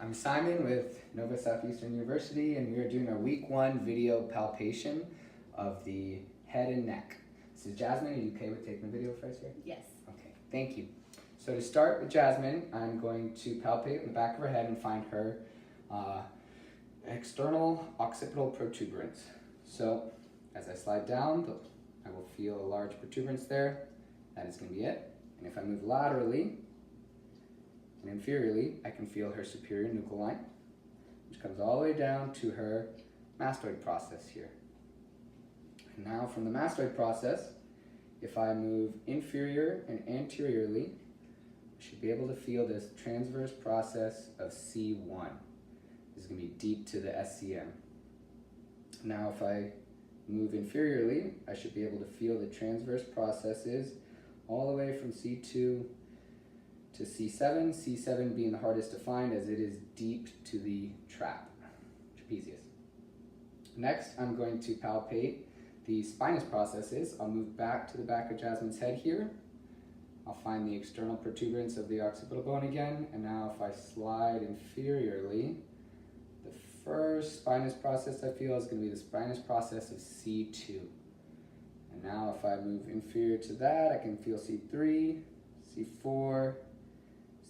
I'm Simon with Nova Southeastern University, and we are doing our week 1 video palpation of the head and neck. This is Jasmine. Are you okay with taking the video first here? Yes. Okay, thank you. So to start with Jasmine, I'm going to palpate in the back of her head and find her external occipital protuberance. So as I slide down, I will feel a large protuberance there. That is going to be it. And if I move laterally and inferiorly, I can feel her superior nuchal line, which comes all the way down to her mastoid process here. And now from the mastoid process, if I move inferior and anteriorly, I should be able to feel this transverse process of C1. This is going to be deep to the SCM. Now if I move inferiorly, I should be able to feel the transverse processes all the way from C2 to C7, C7 being the hardest to find as it is deep to the trapezius. Next, I'm going to palpate the spinous processes. I'll move back to the back of Jasmine's head here. I'll find the external protuberance of the occipital bone again, and now if I slide inferiorly, the first spinous process I feel is going to be the spinous process of C2. And now if I move inferior to that, I can feel C3, C4,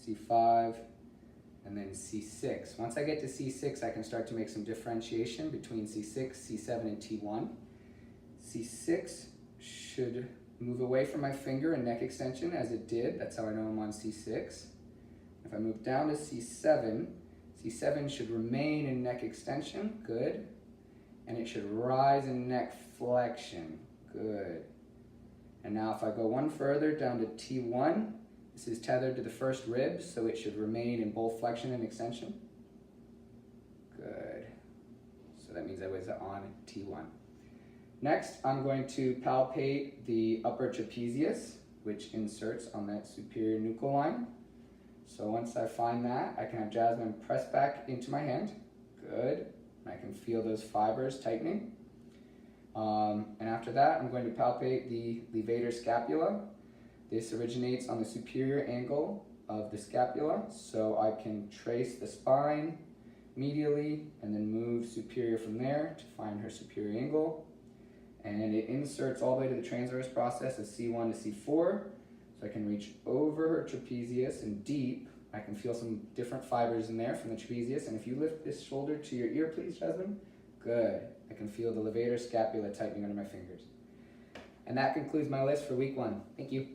C5, and then C6. Once I get to C6, I can start to make some differentiation between C6, C7, and T1. C6 should move away from my finger and neck extension as it did. That's how I know I'm on C6. If I move down to C7, C7 should remain in neck extension, good. And it should rise in neck flexion, good. And now if I go one further down to T1, this is tethered to the first rib, so it should remain in both flexion and extension. Good. So that means I was on T1. Next, I'm going to palpate the upper trapezius, which inserts on that superior nuchal line. So once I find that, I can have Jasmine press back into my hand. Good. And I can feel those fibers tightening. And after that, I'm going to palpate the levator scapula. This originates on the superior angle of the scapula, so I can trace the spine medially and then move superior from there to find her superior angle. And it inserts all the way to the transverse process of C1 to C4, so I can reach over her trapezius and deep. I can feel some different fibers in there from the trapezius, and if you lift this shoulder to your ear, please, Jasmine. Good. I can feel the levator scapula tightening under my fingers. And that concludes my list for week 1. Thank you.